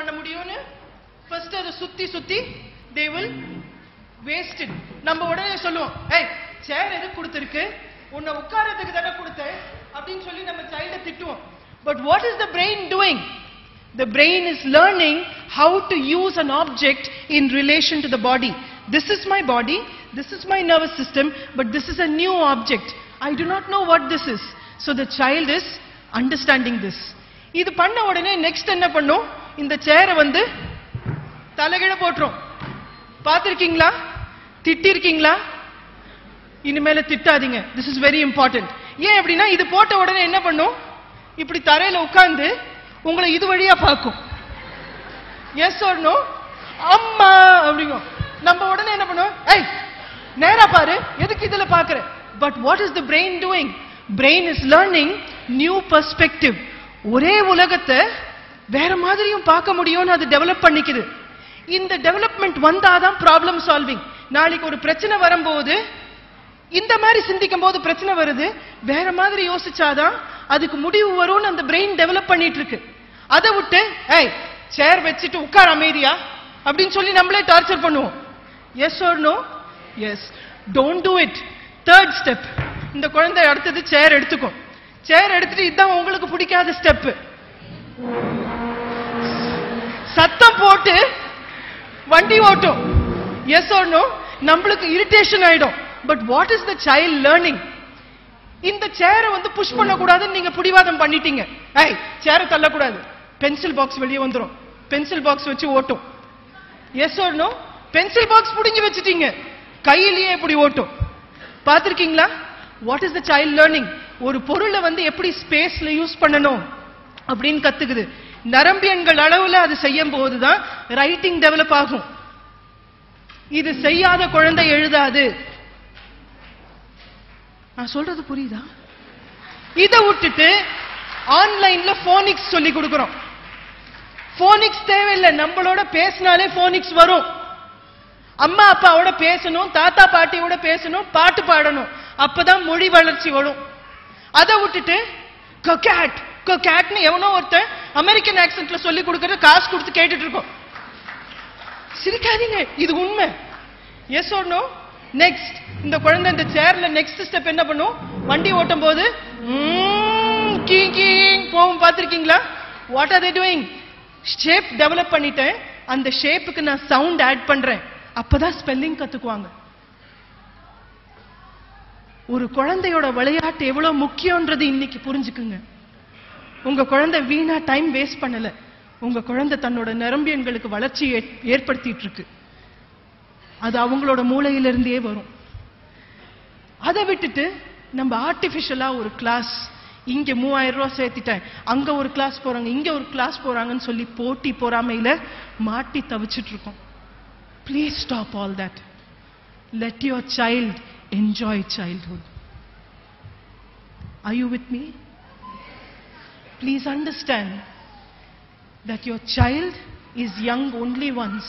பண்ண முடியும்னு ஃபர்ஸ்ட் அதை சுத்தி சுத்தி they will waste it. நம்ம உடனே சொல்லுவோம், ஏய் சேர் எதுக்கு கொடுத்திருக்கு, உன்னை உட்காரத்துக்கு தானே கொடுத்தேன் அப்படின்னு சொல்லி நம்ம சைல்ட திட்டுவோம். But what is the brain doing? The brain is learning how to use an object in relation to the body. This is my body, this is my nervous system, but this is a new object. I do not know what this is. So the child is understanding this. இது பண்ண உடனே next என்ன பண்ணும், இந்த சேரை வந்து தலைகீழ போட்டுரும். பார்த்திருக்கீங்களா? திட்டிருக்கீங்களா? இனிமேல திட்டாதீங்க. This is very important. ஏன் அப்படின்னா இது போட்ட உடனே என்ன பண்ணும், இப்படி தரையில உட்கார்ந்து உங்களை இது வழியா பார்க்கும். Yes or no? அம்மா அப்படிங்க. நம்ம உடனே என்ன பண்ணுவோம், ஏய் நேரா பாரு, எதுக்கு இதுல பாக்குற? But what is the brain doing? Brain is learning new perspective. ஒரே உலகத்தை வேற மாதிரியும் பார்க்க முடியும்னு அது டெவலப் பண்ணிக்குது. இந்த டெவலப்மெண்ட் வந்தாதான் ப்ராப்ளம் சால்விங். நாளைக்கு ஒரு பிரச்சனை வரும்போது இந்த மாதிரி சிந்திக்கும் போது பிரச்சனை வருது, வேற மாதிரி யோசிச்சாதான் அதுக்கு முடிவு வரும்னு அந்த பிரெயின் டெவலப் பண்ணிட்டு இருக்கு. அதை விட்டு ஏய் சேர் வச்சுட்டு உட்கார அமைதியா அப்படின்னு சொல்லி நம்மளே டார்ச்சர் பண்ணுவோம். Yes or no? Yes. Don't do it. Third step, இந்த குழந்தை அடுத்தது சேர் எடுத்துக்கும். சேர் எடுத்துட்டு இதுதான் உங்களுக்கு பிடிக்காத ஸ்டெப். சத்தம் போட்டு வண்டி ஓட்டும். Yes or no? நம்மளுக்கு இரிட்டேஷன் ஆயிடும். But what is the child learning? இந்த சேரை வந்து புஷ் பண்ணக்கூடாதுன்னு நீங்க பிடிவாதம் பண்ணிட்டீங்க. ஏய் சேரை தள்ளக்கூடாது, பென்சில் பாக்ஸ் வெளியே வந்துடும், பென்சில் பாக்ஸ் வச்சு ஓட்டும். Yes or no? Pencil box புடிங்கி வச்சுட்டீங்க, கையிலேயே இப்படி ஓட்டும். பார்த்திருக்கீங்களா? What is the child learning? ஒரு பொருளை வந்து எப்படி ஸ்பேஸ்ல யூஸ் பண்ணணும் அப்படின்னு கத்துக்குது. நரம்பியன்கள் அளவுல அது செய்யும் போதுதான் ரைட்டிங் டெவலப் ஆகும். இது செய்யாத குழந்தை எழுதாது. நான் சொல்றது புரியுதா? இதை விட்டுட்டு ஆன்லைன்ல போனிக்ஸ் சொல்லி கொடுக்கிறோம். போனிக்ஸ் தேவையில்லை, நம்மளோட பேசினாலே போனிக்ஸ் வரும். அம்மா அப்பாவோட பேசணும், தாத்தா பாட்டியோட பேசணும், பாட்டு பாடணும், அப்பதான் மொழி வளர்ச்சி வரும். அதை விட்டுட்டு கொகேட் கொகேட்னு எவனோ ஒருத்தன் அமெரிக்கன் ஆக்சென்ட்ல சொல்லி கொடுக்கறது காசு கொடுத்து கேட்டுட்டு இருக்கோம். சிரிக்காதீங்க, இது உண்மை. S or no? நெக்ஸ்ட், இந்த குழந்தை இந்த சேர்ல நெக்ஸ்ட் ஸ்டெப் என்ன பண்ணும், வண்டி ஓட்டும் போது போகும். பார்த்திருக்கீங்களா? What are they doing? Shape develop பண்ணிட்டேன், அந்த ஷேப்புக்கு நான் சவுண்ட் ஆட் பண்றேன், அப்பதான் ஸ்பெல்லிங் கத்துக்குவாங்க. ஒரு குழந்தையோட விளையாட்டு எவ்வளவு முக்கியம்ன்றது இன்னைக்கு புரிஞ்சுக்குங்க. உங்க குழந்தை வீணா டைம் வேஸ்ட் பண்ணல, உங்க குழந்தை தன்னோட நரம்பியன்களுக்கு வளர்ச்சி ஏற்படுத்திட்டு இருக்கு. அது அவங்களோட மூளையிலிருந்தே வரும். அதை விட்டுட்டு நம்ம ஆர்டிபிஷியலா ஒரு கிளாஸ், இங்க 3000 ரூபாய் சேர்த்திட்டேன், அங்க ஒரு கிளாஸ் போறாங்க, இங்க ஒரு கிளாஸ் போறாங்கன்னு சொல்லி போட்டி பொறாமையில மாட்டி தவிச்சிட்டு இருக்கோம். Please stop all that. Let your child enjoy childhood. Are you with me? Please understand that your child is young only once.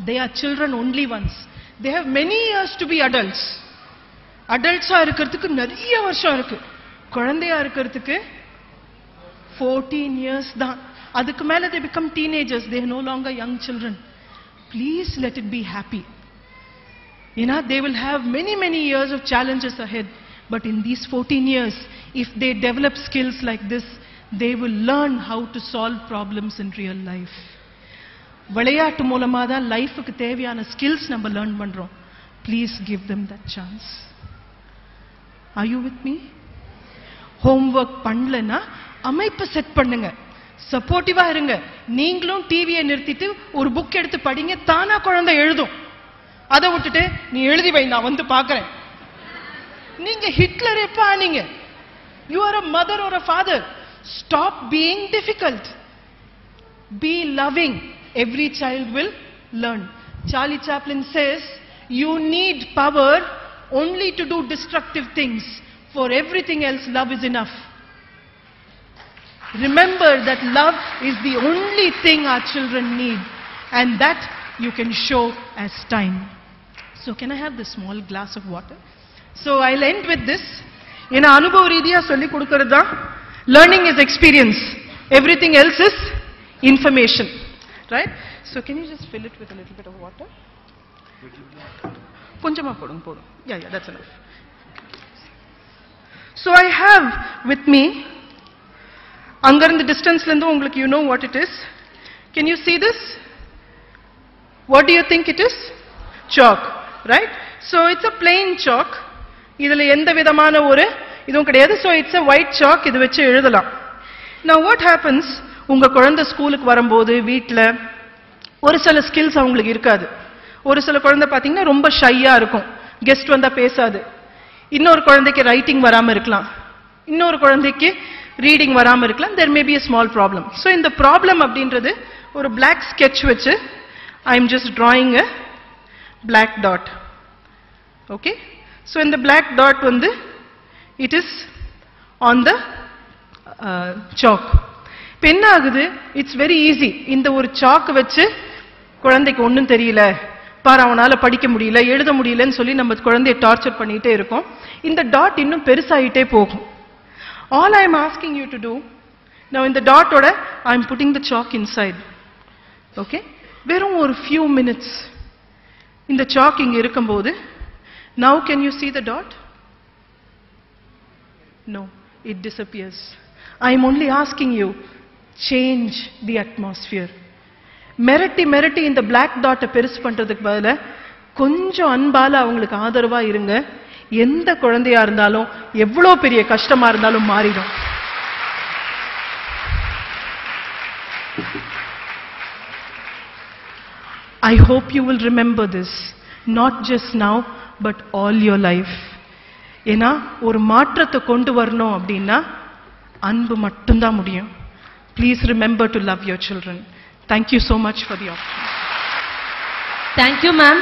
They are children only once. They have many years to be adults. Adults-ஆ இருக்கிறதுக்கு நிறைய வருஷம் இருக்கு. குழந்தையா இருக்கிறதுக்கு 14 years தான். அதுக்கு மேல they become teenagers. They are no longer young children. Please let it be happy. They will have many years of challenges ahead. But in these 14 years, if they develop skills like this, they will learn how to solve problems in real life. விளையாட்டு மூலமா தான் லைஃபுக்கு தேவையான skills நம்ம learn பண்றோம். Please give them that chance. Are you with me? Homework பண்ணலன்னா அமைப்பு set பண்ணுங்க, சப்போர்ட்டிவா இருங்க. நீங்களும் டிவியை நிறுத்திட்டு ஒரு புக் எடுத்து படிங்க, தானா குழந்தை எழுதும். அதை விட்டுட்டு நீ எழுதி வை, நான் வந்து பார்க்கிறேன். நீங்க ஹிட்லர் எப்ப ஆனீங்க? You are a mother or a father. Stop being difficult. Be loving. Every child will learn. Charlie Chaplin says, you need power only to do destructive things. For everything else, love is enough. Remember that love is the only thing our children need, and that you can show as time. So can I have the small glass of water? So I'll end with this. In அனுபவ ரீதியா சொல்லி கொடுக்கிறது தான் learning is experience. Everything else is information. right? So can you just fill it with a little bit of water? Konjama podum. Yeah, that's enough. So I have with me, angar in the distance lendu ungalku you know what it is. Can you see this? What do you think it is? Chalk, right? So it's a plain chalk. Idhula endha vidhamana oru idum kediyadhu. So it's a white chalk, idu vechi ezhudalam. Now what happens, unga kolanda schoolukku varumbodhu veetla oru sila skills avangalukku irukadu. Oru sila kolanda pathina romba shy ah irukum, guest vanda pesadu. இன்னொரு குழந்தைக்கு writing வராம இருக்கலாம், இன்னொரு குழந்தைக்கு reading வராம இருக்கலாம். there may be a small problem. So இந்த problem அப்படின்றது ஒரு black sketch வச்சு I am just drawing a black dot. Okay, so இந்த black dot வந்து it is on the chalk. இப்போ என்ன ஆகுது, it's very easy. இந்த ஒரு chalk வச்சு குழந்தைக்கு ஒண்ணும் தெரியல, பாரு அவனால படிக்க முடியல எழுத முடியலன்னு சொல்லி நம்ம குழந்தையை டார்ச்சர் பண்ணிட்டே இருக்கோம். இந்த டாட் இன்னும் பெருசாயிட்டே போகும். All I am asking you to do now, in the dot oda I am putting the chalk inside. Okay, வெறும் ஒரு few minutes இந்த chalk இங்க இருக்கும்போது, now can you see the dot? No, it disappears. I am only asking you, change the atmosphere. மிரட்டி இந்த black டாட்டை பெருசு பண்றதுக்கு பதிலா கொஞ்சம் அன்பால அவங்களுக்கு ஆதரவா இருங்க. எந்த குழந்தையா இருந்தாலும் எவ்வளவு பெரிய கஷ்டமா இருந்தாலும் மாறிடும். I hope you will remember this, not just now but all your life. ஏன்னா ஒரு மாற்றத்தை கொண்டு வரணும் அப்படின்னா அன்பு மட்டும்தான் முடியும். Please remember to love your children. Thank you so much for the opportunity. Thank you, ma'am.